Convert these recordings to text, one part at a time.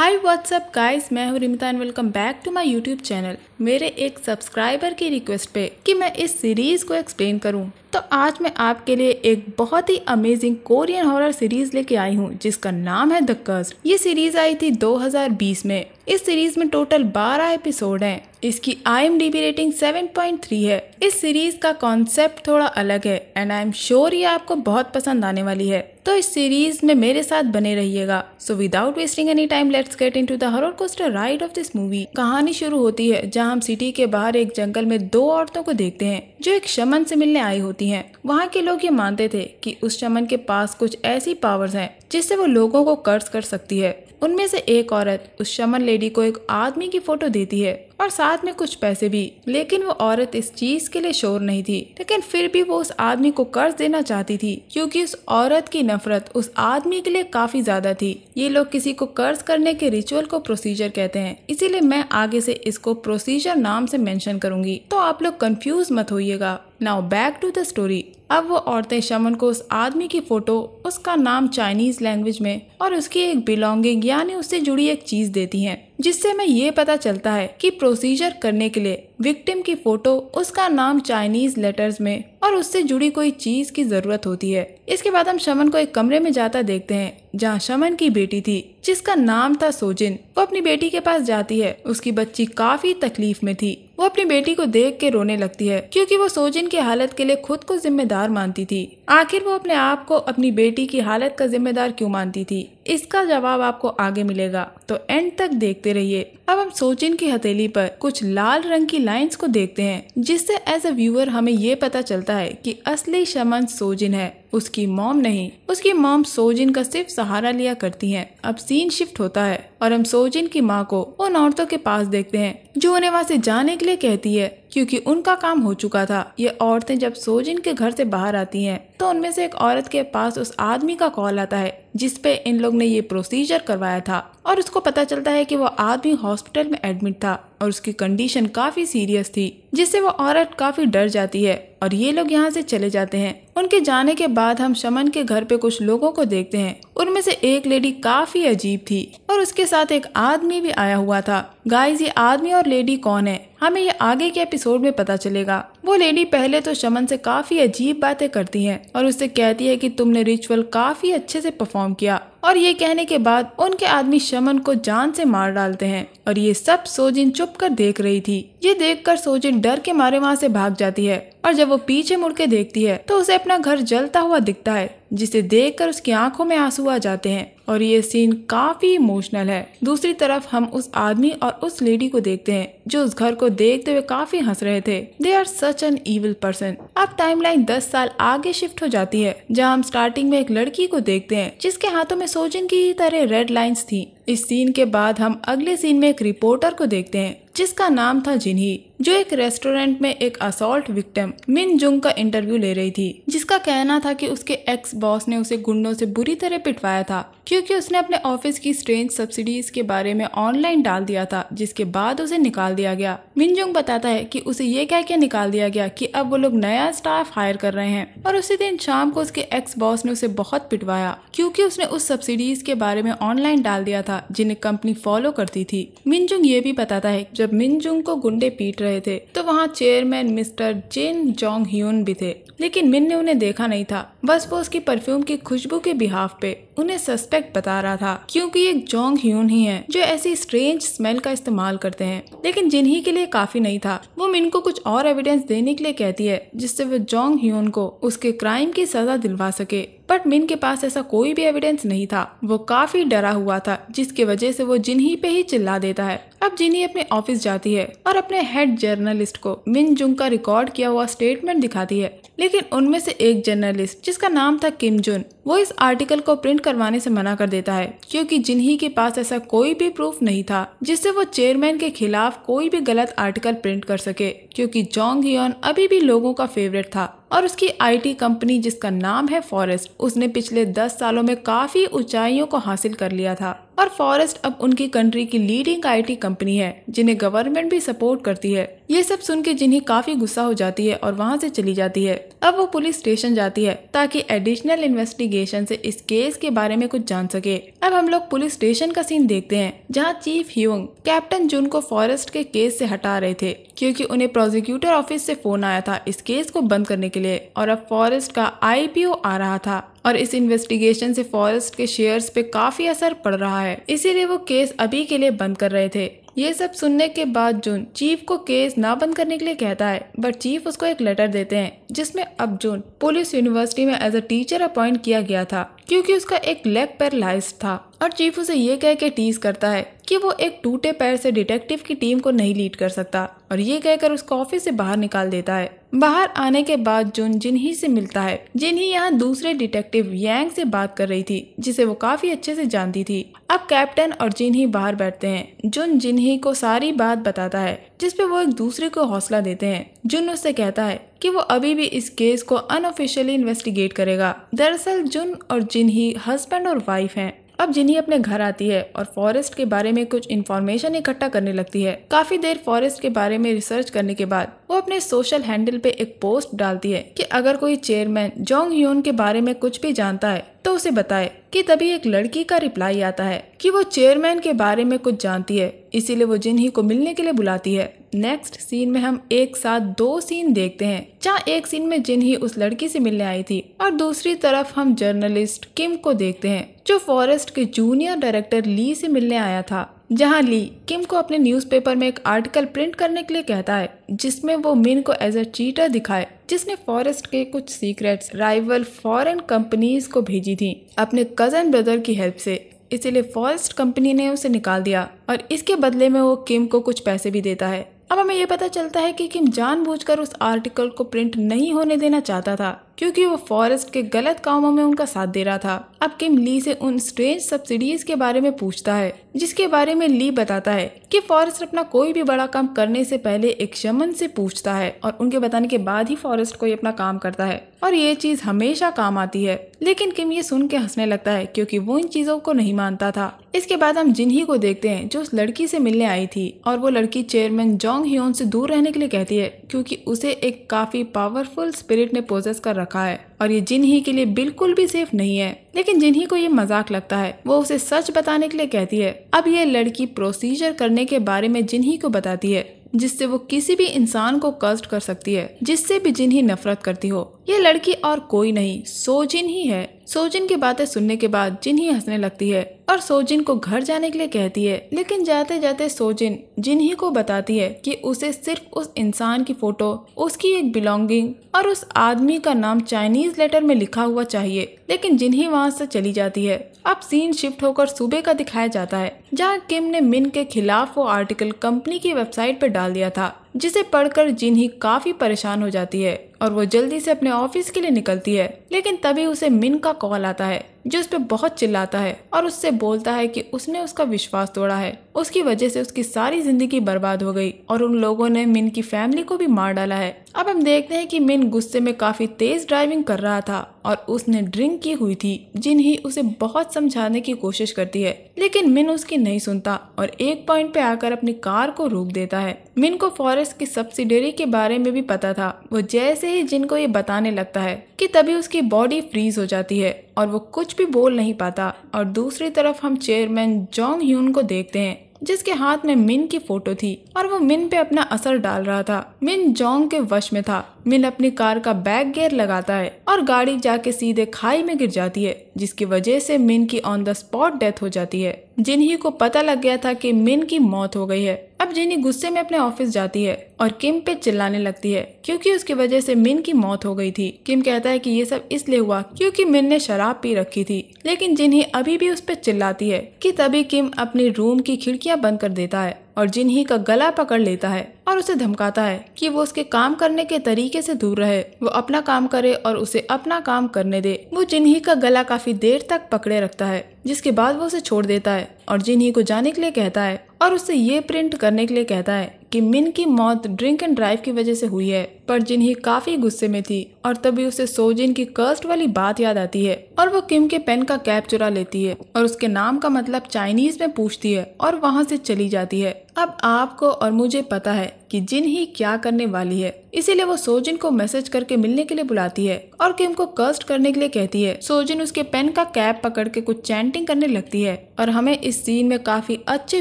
Hi what's up guys, मैं हूँ Rimita and welcome back to my YouTube channel. मेरे एक सब्सक्राइबर की रिक्वेस्ट पे कि मैं इस सीरीज़ को एक्सप्लेन करूँ, तो आज मैं आपके लिए एक बहुत ही अमेजिंग कोरियन हॉरर सीरीज़ लेके आई हूँ जिसका नाम है द कर्स्ड। ये सीरीज़ आई थी 2020 में। इस सीरीज़ में टोटल 12 एपिसोड हैं। इसकी IMDb रेटिंग 7.3 है। इस सीरीज़ का कॉन्सेप्ट थोड़ा अलग है एंड आई एम श्योर ये आपको बहुत पसंद आने वाली है, तो इस सीरीज में मेरे साथ बने रहिएगा। So without wasting any time let's get into the horror coaster ride of this movie. कहानी शुरू होती है जहां हम सिटी के बाहर एक जंगल में दो औरतों को देखते हैं जो एक शमन से मिलने आई होती हैं। वहां के लोग ये मानते थे कि उस शमन के पास कुछ ऐसी पावर्स हैं जिससे वो लोगों को कर्स कर सकती है। उनमें से एक औरत उस शमन लेडी को एक आदमी की फोटो देती है और साथ में कुछ पैसे भी, लेकिन वो औरत इस चीज के लिए श्योर नहीं थी। लेकिन फिर भी वो उस आदमी को कर्ज देना चाहती थी क्योंकि उस औरत की नफरत उस आदमी के लिए काफी ज्यादा थी। ये लोग किसी को कर्ज करने के रिचुअल को प्रोसीजर कहते हैं, इसीलिए मैं आगे से इसको प्रोसीजर नाम से मेंशन करूंगी, तो आप लोग कंफ्यूज मत होइएगा। Now back to the story. अब वो औरतें शमन को उस आदमी की फोटो, उसका नाम चाइनीज लैंग्वेज में और उसकी एक बिलोंगिंग यानी उससे जुड़ी एक चीज देती हैं, जिससे हमें ये पता चलता है कि प्रोसीजर करने के लिए विक्टिम की फोटो, उसका नाम चाइनीज लेटर्स में और उससे जुड़ी कोई चीज की जरूरत होती है। इसके बाद हम शमन को एक कमरे में जाता देखते हैं जहाँ शमन की बेटी थी जिसका नाम था सोजिन। वो अपनी बेटी के पास जाती है। उसकी बच्ची काफी तकलीफ में थी। वो अपनी बेटी को देख के रोने लगती है क्योंकि वो सोजिन की हालत के लिए खुद को जिम्मेदार मानती थी। आखिर वो अपने आप को अपनी बेटी की हालत का जिम्मेदार क्यों मानती थी, इसका जवाब आपको आगे मिलेगा, तो एंड तक देखते रहिए। अब हम सोजिन की हथेली पर कुछ लाल रंग की लाइंस को देखते हैं, जिससे एज अ व्यूअर हमें ये पता चलता है कि असली शमन सोजिन है, उसकी मॉम नहीं। उसकी मॉम सोजिन का सिर्फ सहारा लिया करती हैं। अब सीन शिफ्ट होता है और हम सोजिन की माँ को उन औरतों के पास देखते हैं जो उन्हें वहाँ से जाने के लिए कहती है क्योंकि उनका काम हो चुका था। ये औरतें जब सोजिन के घर से बाहर आती हैं तो उनमें से एक औरत के पास उस आदमी का कॉल आता है जिसपे इन लोग ने ये प्रोसीजर करवाया था और उसको पता चलता है कि वो आदमी हॉस्पिटल में एडमिट था और उसकी कंडीशन काफी सीरियस थी, जिससे वो औरत काफी डर जाती है और ये लोग यहाँ से चले जाते हैं। उनके जाने के बाद हम शमन के घर पे कुछ लोगों को देखते हैं। उनमें से एक लेडी काफी अजीब थी और उसके साथ एक आदमी भी आया हुआ था। गाइस, ये आदमी और लेडी कौन है हमें ये आगे के एपिसोड में पता चलेगा। वो लेडी पहले तो शमन से काफी अजीब बातें करती है और उससे कहती है कि तुमने रिचुअल काफी अच्छे से परफॉर्म किया, और ये कहने के बाद उनके आदमी शमन को जान से मार डालते हैं। और ये सब सोजिन चुप कर देख रही थी। ये देखकर सोजिन डर के मारे वहाँ से भाग जाती है और जब वो पीछे मुड़ के देखती है तो उसे अपना घर जलता हुआ दिखता है, जिसे देखकर उसकी आंखों में आंसू आ जाते हैं और ये सीन काफी इमोशनल है। दूसरी तरफ हम उस आदमी और उस लेडी को देखते हैं जो उस घर को देखते हुए काफी हंस रहे थे। They are such an evil person. अब टाइमलाइन 10 साल आगे शिफ्ट हो जाती है जहाँ हम स्टार्टिंग में एक लड़की को देखते हैं जिसके हाथों में सोजिन की तरह रेड लाइंस थी। इस सीन के बाद हम अगले सीन में एक रिपोर्टर को देखते हैं जिसका नाम था जिनही, जो एक रेस्टोरेंट में एक असॉल्ट विक्टिम मिन जुंग का इंटरव्यू ले रही थी, जिसका कहना था कि उसके एक्स बॉस ने उसे गुंडों से बुरी तरह पिटवाया था क्योंकि उसने अपने ऑफिस की स्ट्रेंज सब्सिडीज के बारे में ऑनलाइन डाल दिया था, जिसके बाद उसे निकाल दिया गया। मिन जुंग बताता है कि उसे ये कह के निकाल दिया गया कि अब वो लोग नया स्टाफ हायर कर रहे हैं, और उसी दिन शाम को उसके एक्स बॉस ने उसे बहुत पिटवाया क्योंकि उसने उस सब्सिडीज के बारे में ऑनलाइन डाल दिया था जिन्हें कंपनी फॉलो करती थी। मिन जुंग ये भी बताता है जब मिन जुंग को गुंडे पीट रहे थे तो वहाँ चेयरमैन मिस्टर जिन जोंग ह्यून भी थे, लेकिन मिन ने उन्हें देखा नहीं था। बस वो उसकी परफ्यूम की खुशबू के बिहाफ पे उन्हें सस्पेक्ट बता रहा था क्योंकि एक जोंग ह्यून ही है जो ऐसी स्ट्रेंज स्मेल का इस्तेमाल करते हैं। लेकिन जिन्ही के लिए काफी नहीं था। वो मिन को कुछ और एविडेंस देने के लिए कहती है जिससे वो जोंग ह्यून को उसके क्राइम की सजा दिलवा सके, बट मिन के पास ऐसा कोई भी एविडेंस नहीं था। वो काफी डरा हुआ था जिसकी वजह से वो जिन्ही पे ही चिल्ला देता है। अब जिन्ही अपने ऑफिस जाती है और अपने हेड जर्नलिस्ट को मिन जुंग का रिकॉर्ड किया हुआ स्टेटमेंट दिखाती है, लेकिन उनमें से एक जर्नलिस्ट जिसका नाम था किम जुन, वो इस आर्टिकल को प्रिंट करवाने से मना कर देता है क्योंकि जिन्ही के पास ऐसा कोई भी प्रूफ नहीं था जिससे वो चेयरमैन के खिलाफ कोई भी गलत आर्टिकल प्रिंट कर सके, क्योंकि जोंग ह्योन अभी भी लोगों का फेवरेट था और उसकी IT कंपनी जिसका नाम है फॉरेस्ट, उसने पिछले 10 सालों में काफी ऊंचाइयों को हासिल कर लिया था। और फॉरेस्ट अब उनकी कंट्री की लीडिंग IT कंपनी है जिन्हें गवर्नमेंट भी सपोर्ट करती है। ये सब सुन के जिन्ही काफी गुस्सा हो जाती है और वहाँ से चली जाती है। अब वो पुलिस स्टेशन जाती है ताकि एडिशनल इन्वेस्टिगेशन से इस केस के बारे में कुछ जान सके। अब हम लोग पुलिस स्टेशन का सीन देखते हैं जहाँ चीफ ह्यूंग कैप्टन जुन को फॉरेस्ट के केस से हटा रहे थे क्योंकि उन्हें प्रोसिक्यूटर ऑफिस से फोन आया था इस केस को बंद करने के लिए और अब फॉरेस्ट का IPO आ रहा था और इस इन्वेस्टिगेशन से फॉरेस्ट के शेयर्स पे काफी असर पड़ रहा है, इसीलिए वो केस अभी के लिए बंद कर रहे थे। ये सब सुनने के बाद जुन चीफ को केस ना बंद करने के लिए कहता है, बट चीफ उसको एक लेटर देते हैं जिसमें अब जुन पुलिस यूनिवर्सिटी में एज अ टीचर अपॉइंट किया गया था क्योंकि उसका एक लेग पैरालाइज्ड था। और चीफ उसे ये कह के टीज करता है कि वो एक टूटे पैर से डिटेक्टिव की टीम को नहीं लीड कर सकता और ये कहकर उसको ऑफिस से बाहर निकाल देता है। बाहर आने के बाद जुन जिन्ही से मिलता है। जिन्ही यहाँ दूसरे डिटेक्टिव यांग से बात कर रही थी जिसे वो काफी अच्छे से जानती थी। अब कैप्टन और जिन्ही बाहर बैठते हैं। जुन जिन्ही को सारी बात बताता है जिसपे वो एक दूसरे को हौसला देते हैं। जुन उससे कहता है कि वो अभी भी इस केस को अनऑफिशियली इन्वेस्टिगेट करेगा। दरअसल जुन और जिन्ही हस्बैंड और वाइफ हैं। अब जिन्ही अपने घर आती है और फॉरेस्ट के बारे में कुछ इन्फॉर्मेशन इकट्ठा करने लगती है। काफी देर फॉरेस्ट के बारे में रिसर्च करने के बाद वो अपने सोशल हैंडल पे एक पोस्ट डालती है कि अगर कोई चेयरमैन जोंग ह्यून के बारे में कुछ भी जानता है तो उसे बताए कि तभी एक लड़की का रिप्लाई आता है कि वो चेयरमैन के बारे में कुछ जानती है, इसीलिए वो जिन्ही को मिलने के लिए बुलाती है। नेक्स्ट सीन में हम एक साथ 2 सीन देखते हैं जहाँ एक सीन में जिन्ही उस लड़की से मिलने आई थी और दूसरी तरफ हम जर्नलिस्ट किम को देखते हैं जो फॉरेस्ट के जूनियर डायरेक्टर ली से मिलने आया था। जहां ली किम को अपने न्यूज़पेपर में एक आर्टिकल प्रिंट करने के लिए कहता है जिसमें वो मिन को एज अ चीटर दिखाए जिसने फॉरेस्ट के कुछ सीक्रेट्स राइवल फॉरेन कंपनीज को भेजी थी अपने कजन ब्रदर की हेल्प से। इसीलिए फॉरेस्ट कंपनी ने उसे निकाल दिया और इसके बदले में वो किम को कुछ पैसे भी देता है। अब हमें ये पता चलता है कि किम जानबूझकर उस आर्टिकल को प्रिंट नहीं होने देना चाहता था क्योंकि वो फॉरेस्ट के गलत कामों में उनका साथ दे रहा था। अब किम ली से उन स्ट्रेंज सब्सिडीज के बारे में पूछता है जिसके बारे में ली बताता है कि फॉरेस्ट अपना कोई भी बड़ा काम करने से पहले एक शमन से पूछता है और उनके बताने के बाद ही फॉरेस्ट कोई अपना काम करता है और ये चीज हमेशा काम आती है। लेकिन किम ये सुन के हंसने लगता है क्योंकि वो इन चीजों को नहीं मानता था। इसके बाद हम जिन्ही को देखते हैं जो उस लड़की से मिलने आई थी और वो लड़की चेयरमैन जोंग ह्योन से दूर रहने के लिए कहती है क्योंकि उसे एक काफी पावरफुल स्पिरिट ने पोजेस कर रखा है और ये जिन्ही के लिए बिल्कुल भी सेफ नहीं है। लेकिन जिन्ही को ये मजाक लगता है, वो उसे सच बताने के लिए कहती है। अब ये लड़की प्रोसीजर करने के बारे में जिन्ही को बताती है जिससे वो किसी भी इंसान को कष्ट कर सकती है जिससे भी जिन्ही नफरत करती हो। ये लड़की और कोई नहीं सोजिन ही है। सोजिन की बातें सुनने के बाद जिन्ही हंसने लगती है और सोजिन को घर जाने के लिए कहती है। लेकिन जाते जाते सोजिन जिन्ही को बताती है कि उसे सिर्फ उस इंसान की फोटो, उसकी एक बिलोंगिंग और उस आदमी का नाम चाइनीज लेटर में लिखा हुआ चाहिए। लेकिन जिन्ही वहाँ से चली जाती है। अब सीन शिफ्ट होकर सुबह का दिखाया जाता है जहाँ किम ने मिन के खिलाफ वो आर्टिकल कंपनी की वेबसाइट पर डाल दिया था जिसे पढ़कर जिन्ही काफी परेशान हो जाती है और वो जल्दी से अपने ऑफिस के लिए निकलती है। लेकिन तभी उसे मिन का कॉल आता है जो उस पर बहुत चिल्लाता है और उससे बोलता है कि उसने उसका विश्वास तोड़ा है, उसकी वजह से उसकी सारी जिंदगी बर्बाद हो गई और उन लोगों ने मिन की फैमिली को भी मार डाला है। अब हम देखते हैं कि मिन गुस्से में काफी तेज ड्राइविंग कर रहा था और उसने ड्रिंक की हुई थी। जिन्ही उसे बहुत समझाने की कोशिश करती है लेकिन मिन उसकी नहीं सुनता और एक पॉइंट पे आकर अपनी कार को रोक देता है। मिन को फॉरेस्ट की सब्सिडरी के बारे में भी पता था। वो जैसे ही जिन को ये बताने लगता है कि तभी उसकी बॉडी फ्रीज हो जाती है और वो कुछ भी बोल नहीं पाता। और दूसरी तरफ हम चेयरमैन जोंग ह्यून को देखते हैं जिसके हाथ में मिन की फोटो थी और वो मिन पे अपना असर डाल रहा था। मिन जोंग के वश में था। मिन अपनी कार का बैक गियर लगाता है और गाड़ी जाके सीधे खाई में गिर जाती है जिसकी वजह से मिन की ऑन द स्पॉट डेथ हो जाती है। जिन्ही को पता लग गया था कि मिन की मौत हो गई है। अब जिन्ही गुस्से में अपने ऑफिस जाती है और किम पे चिल्लाने लगती है क्योंकि उसकी वजह से मिन की मौत हो गई थी। किम कहता है कि ये सब इसलिए हुआ क्योंकि मिन ने शराब पी रखी थी। लेकिन जिन्ही अभी भी उस पर चिल्लाती है कि तभी किम अपने रूम की खिड़कियां बंद कर देता है और जिन्ही का गला पकड़ लेता है और उसे धमकाता है कि वो उसके काम करने के तरीके से दूर रहे, वो अपना काम करे और उसे अपना काम करने दे। वो जिन्ही का गला काफी देर तक पकड़े रखता है जिसके बाद वो उसे छोड़ देता है और जिन्ही को जाने के लिए कहता है और उससे ये प्रिंट करने के लिए कहता है कि मिन की मौत ड्रिंक एंड ड्राइव की वजह से हुई है। पर जिन्ही काफी गुस्से में थी और तभी उसे सोजिन की कर्स्ड वाली बात याद आती है और वो किम के पेन का कैप चुरा लेती है और उसके नाम का मतलब चाइनीज में पूछती है और वहाँ से चली जाती है। अब आपको और मुझे पता है कि जिन्ही क्या करने वाली है, इसीलिए वो सोजिन को मैसेज करके मिलने के लिए बुलाती है और किम को कर्स्ट करने के लिए कहती है। सोजिन उसके पेन का कैप पकड़ के कुछ चैंटिंग करने लगती है और हमें इस सीन में काफी अच्छे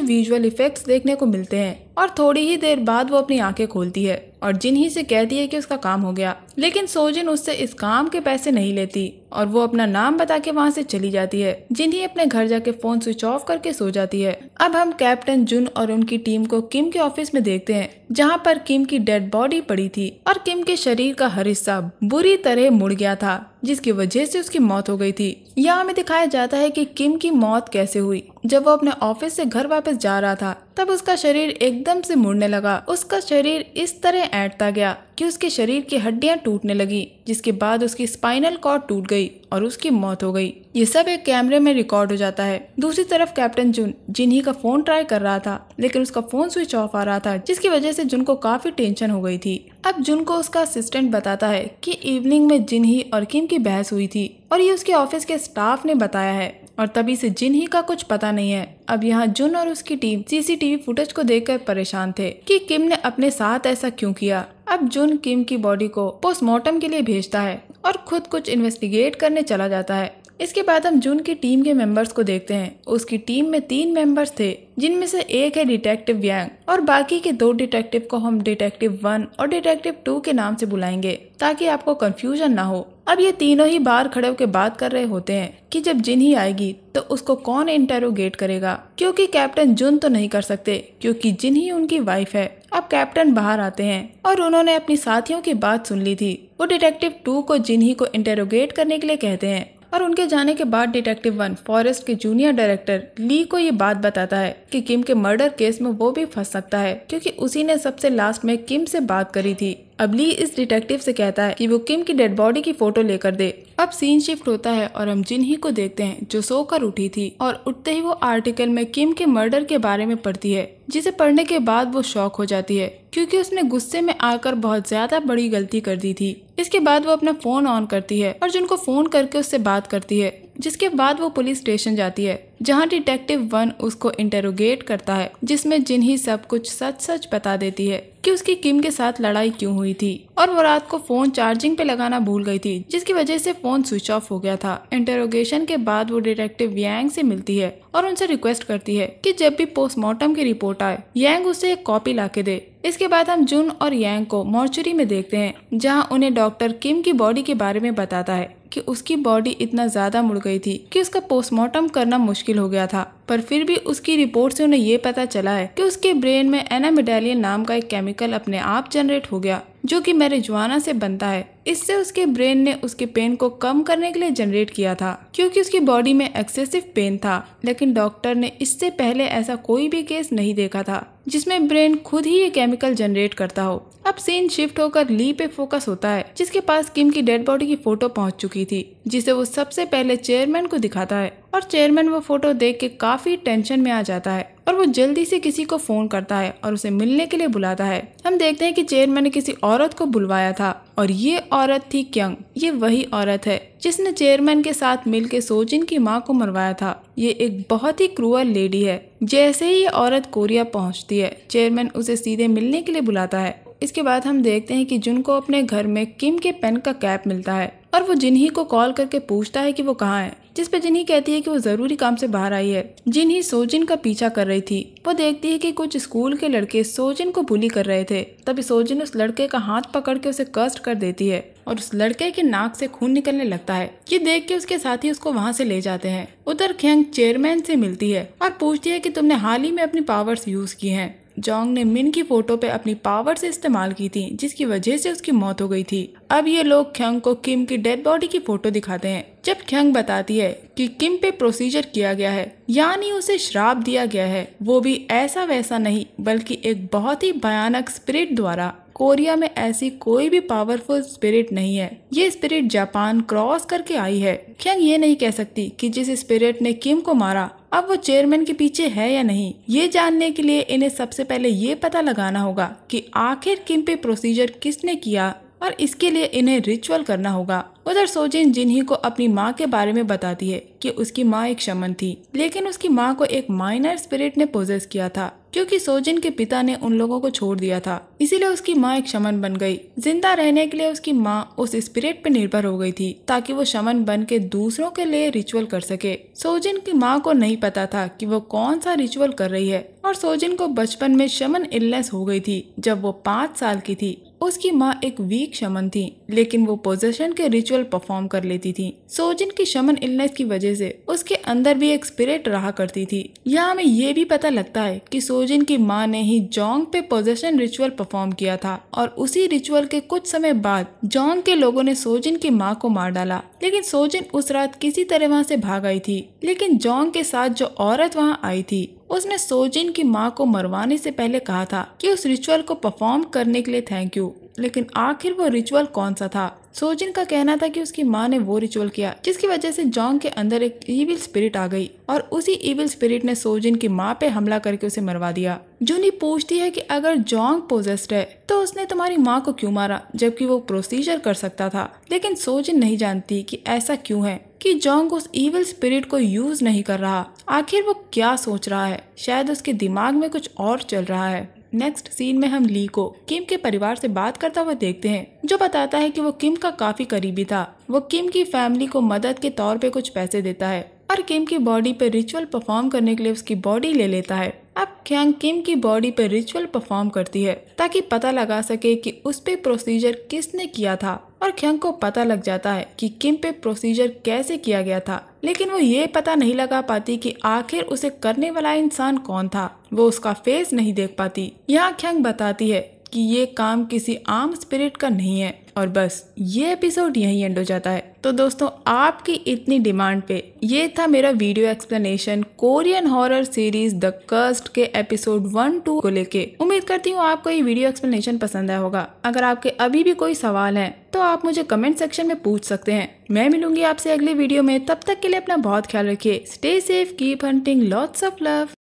विजुअल इफेक्ट्स देखने को मिलते हैं और थोड़ी ही देर बाद वो अपनी आंखें खोलती है और जिन्ही से कहती है कि उसका काम हो गया, लेकिन सोजिन उससे इस काम के पैसे नहीं लेती और वो अपना नाम बता के वहाँ से चली जाती है। जिन्ही अपने घर जाके फोन स्विच ऑफ करके सो जाती है। अब हम कैप्टन जुन और उनकी टीम को किम के ऑफिस में देखते हैं, जहाँ पर किम की डेड बॉडी पड़ी थी और किम के शरीर का हर हिस्सा बुरी तरह मुड़ गया था, जिसकी वजह से उसकी मौत हो गई थी। यहाँ हमें दिखाया जाता है कि किम की मौत कैसे हुई। जब वो अपने ऑफिस से घर वापस जा रहा था तब उसका शरीर एकदम से मुड़ने लगा। उसका शरीर इस तरह ऐंठता गया कि उसके शरीर की हड्डियां टूटने लगी, जिसके बाद उसकी स्पाइनल कॉर्ड टूट गई और उसकी मौत हो गई। ये सब एक कैमरे में रिकॉर्ड हो जाता है। दूसरी तरफ कैप्टन जुन जिन्ही का फोन ट्राई कर रहा था, लेकिन उसका फोन स्विच ऑफ आ रहा था, जिसकी वजह से जुन को काफी टेंशन हो गई थी। अब जुन को उसका असिस्टेंट बताता है कि इवनिंग में जिन्ही और किम की बहस हुई थी और ये उसके ऑफिस के स्टाफ ने बताया है और तभी से जिन्ही का कुछ पता नहीं है। अब यहाँ जुन और उसकी टीम सीसीटीवी फुटेज को देखकर परेशान थे कि किम ने अपने साथ ऐसा क्यों किया। अब जुन किम की बॉडी को पोस्टमार्टम के लिए भेजता है और खुद कुछ इन्वेस्टिगेट करने चला जाता है। इसके बाद हम जुन की टीम के मेंबर्स को देखते हैं। उसकी टीम में 3 मेंबर्स थे, जिनमें से एक है डिटेक्टिव यांग और बाकी के 2 डिटेक्टिव को हम डिटेक्टिव 1 और डिटेक्टिव 2 के नाम से बुलाएंगे ताकि आपको कंफ्यूजन ना हो। अब ये तीनों ही बाहर खड़े होकर बात कर रहे होते हैं कि जब जिन्ही आएगी तो उसको कौन इंटेरोगेट करेगा, क्योंकि कैप्टन जुन तो नहीं कर सकते क्योंकि जिन्ही उनकी वाइफ है। अब कैप्टन बाहर आते हैं और उन्होंने अपनी साथियों की बात सुन ली थी। वो डिटेक्टिव 2 को जिन्ही को इंटेरोगेट करने के लिए कहते हैं और उनके जाने के बाद डिटेक्टिव 1 फॉरेस्ट के जूनियर डायरेक्टर ली को ये बात बताता है कि किम के मर्डर केस में वो भी फंस सकता है क्योंकि उसी ने सबसे लास्ट में किम से बात करी थी। अब ली इस डिटेक्टिव से कहता है कि वो किम की डेड बॉडी की फोटो लेकर दे। अब सीन शिफ्ट होता है और हम जिन्ही को देखते हैं जो सोकर उठी थी और उठते ही वो आर्टिकल में किम के मर्डर के बारे में पढ़ती है, जिसे पढ़ने के बाद वो शॉक हो जाती है क्योंकि उसने गुस्से में आकर बहुत ज्यादा बड़ी गलती कर दी थी। इसके बाद वो अपना फोन ऑन करती है और जिनको फोन करके उससे बात करती है, जिसके बाद वो पुलिस स्टेशन जाती है जहां डिटेक्टिव 1 उसको इंटेरोगेट करता है, जिसमें जिन्ही सब कुछ सच सच बता देती है कि उसकी किम के साथ लड़ाई क्यों हुई थी और वो रात को फोन चार्जिंग पे लगाना भूल गई थी, जिसकी वजह से फोन स्विच ऑफ हो गया था। इंटेरोगेशन के बाद वो डिटेक्टिव यांग से मिलती है और उनसे रिक्वेस्ट करती है कि जब भी पोस्टमार्टम की रिपोर्ट आए यांग उसे एक कॉपी लाके दे। इसके बाद हम जुन और यांग को मॉर्चरी में देखते हैं जहां उन्हें डॉक्टर किम की बॉडी के बारे में बताता है कि उसकी बॉडी इतना ज्यादा मुड़ गई थी कि उसका पोस्टमार्टम करना मुश्किल हो गया था, पर फिर भी उसकी रिपोर्ट से उन्हें ये पता चला है कि उसके ब्रेन में एनामिडालियन नाम का एक केमिकल अपने आप जनरेट हो गया जो कि मैरिजुआना से बनता है। इससे उसके ब्रेन ने उसके पेन को कम करने के लिए जनरेट किया था क्योंकि उसकी बॉडी में एक्सेसिव पेन था, लेकिन डॉक्टर ने इससे पहले ऐसा कोई भी केस नहीं देखा था जिसमें ब्रेन खुद ही ये केमिकल जनरेट करता हो। अब सीन शिफ्ट होकर ली पे फोकस होता है जिसके पास किम की डेड बॉडी की फोटो पहुंच चुकी थी, जिसे वो सबसे पहले चेयरमैन को दिखाता है और चेयरमैन वो फोटो देख के काफी टेंशन में आ जाता है और वो जल्दी से किसी को फोन करता है और उसे मिलने के लिए बुलाता है। हम देखते हैं कि चेयरमैन ने किसी औरत को बुलवाया था और ये औरत थी क्यंग। ये वही औरत है जिसने चेयरमैन के साथ मिलकर सोजिन की मां को मरवाया था। ये एक बहुत ही क्रूअल लेडी है। जैसे ही ये औरत कोरिया पहुंचती है, चेयरमैन उसे सीधे मिलने के लिए बुलाता है। इसके बाद हम देखते हैं कि जुन को अपने घर में किम के पेन का कैप मिलता है और वो जिन्ही को कॉल करके पूछता है कि वो कहाँ है, जिस पे जिन्ही कहती है कि वो जरूरी काम से बाहर आई है। जिन्ही सोजिन का पीछा कर रही थी। वो देखती है कि कुछ स्कूल के लड़के सोजिन को बुली कर रहे थे। तभी सोजिन उस लड़के का हाथ पकड़ के उसे कर्स्ट कर देती है और उस लड़के के नाक से खून निकलने लगता है। ये देख के उसके साथी उसको वहाँ से ले जाते हैं। उधर क्यंग चेयरमैन से मिलती है और पूछती है कि तुमने हाल ही में अपनी पावर्स यूज की हैं। जोंग ने मिन की फोटो पे अपनी पावर से इस्तेमाल की थी, जिसकी वजह से उसकी मौत हो गई थी। अब ये लोग ख्यंग को किम की डेड बॉडी की फोटो दिखाते हैं। जब ख्यंग बताती है कि किम पे प्रोसीजर किया गया है, यानी उसे श्राप दिया गया है, वो भी ऐसा वैसा नहीं बल्कि एक बहुत ही भयानक स्पिरिट द्वारा। कोरिया में ऐसी कोई भी पावरफुल स्पिरिट नहीं है। ये स्पिरिट जापान क्रॉस करके आई है। ख्यांग ये नहीं कह सकती कि जिस स्पिरिट ने किम को मारा अब वो चेयरमैन के पीछे है या नहीं। ये जानने के लिए इन्हें सबसे पहले ये पता लगाना होगा कि आखिर किम पे प्रोसीजर किसने किया और इसके लिए इन्हें रिचुअल करना होगा। उधर सोजिन जिन्ही को अपनी माँ के बारे में बताती है कि उसकी माँ एक शमन थी, लेकिन उसकी माँ को एक माइनर स्पिरिट ने पोजेस किया था क्योंकि सोजिन के पिता ने उन लोगों को छोड़ दिया था, इसीलिए उसकी माँ एक शमन बन गई। जिंदा रहने के लिए उसकी माँ उस स्पिरिट पे निर्भर हो गई थी ताकि वो शमन बन के दूसरों के लिए रिचुअल कर सके। सोजिन की माँ को नहीं पता था कि वो कौन सा रिचुअल कर रही है और सोजिन को बचपन में शमन इलनेस हो गई थी जब वो 5 साल की थी। उसकी माँ एक वीक शमन थी, लेकिन वो पोजेशन के रिचुअल परफॉर्म कर लेती थी। सोजिन की शमन इलनेस की वजह से उसके अंदर भी एक स्पिरिट रहा करती थी। यहाँ हमें ये भी पता लगता है कि सोजिन की माँ ने ही जोंग पे पोजेशन रिचुअल परफॉर्म किया था और उसी रिचुअल के कुछ समय बाद जोंग के लोगों ने सोजिन की माँ को मार डाला। लेकिन सोजिन उस रात किसी तरह वहाँ से भाग आई थी, लेकिन जोंग के साथ जो औरत वहाँ आई थी उसने सोजिन की माँ को मरवाने से पहले कहा था कि उस रिचुअल को परफॉर्म करने के लिए थैंक यू। लेकिन आखिर वो रिचुअल कौन सा था? सोजिन का कहना था कि उसकी माँ ने वो रिचुअल किया जिसकी वजह से जोंग के अंदर एक इविल स्पिरिट आ गई और उसी इविल स्पिरिट ने सोजिन की माँ पे हमला करके उसे मरवा दिया। जूनी पूछती है कि अगर जोंग पोजेस्ड है तो उसने तुम्हारी माँ को क्यों मारा जबकि वो प्रोसीजर कर सकता था। लेकिन सोजिन नहीं जानती कि ऐसा क्यों है कि जोंग उस इविल स्पिरिट को यूज नहीं कर रहा। आखिर वो क्या सोच रहा है? शायद उसके दिमाग में कुछ और चल रहा है। नेक्स्ट सीन में हम ली को किम के परिवार से बात करता हुआ देखते हैं, जो बताता है कि वो किम का काफी करीबी था। वो किम की फैमिली को मदद के तौर पे कुछ पैसे देता है और किम की बॉडी पे रिचुअल परफॉर्म करने के लिए उसकी बॉडी ले लेता है। अब ख्यांग किम की बॉडी पे रिचुअल परफॉर्म करती है ताकि पता लगा सके कि उस पे प्रोसीजर किसने किया था और ख्यांग को पता लग जाता है कि किम पे प्रोसीजर कैसे किया गया था। लेकिन वो ये पता नहीं लगा पाती कि आखिर उसे करने वाला इंसान कौन था। वो उसका फेस नहीं देख पाती। यहाँ ख्यांग बताती है कि ये काम किसी आम स्पिरिट का नहीं है और बस ये एपिसोड यहीं एंड हो जाता है। तो दोस्तों आपकी इतनी डिमांड पे ये था मेरा video explanation Korean horror series the cursed के एपिसोड 1-2 को लेके। उम्मीद करती हूँ आपको ये वीडियो एक्सप्लेनेशन पसंद आया होगा। अगर आपके अभी भी कोई सवाल है तो आप मुझे कमेंट सेक्शन में पूछ सकते हैं। मैं मिलूंगी आपसे अगले वीडियो में। तब तक के लिए अपना बहुत ख्याल रखिए। Stay safe, keep hunting, lots of love.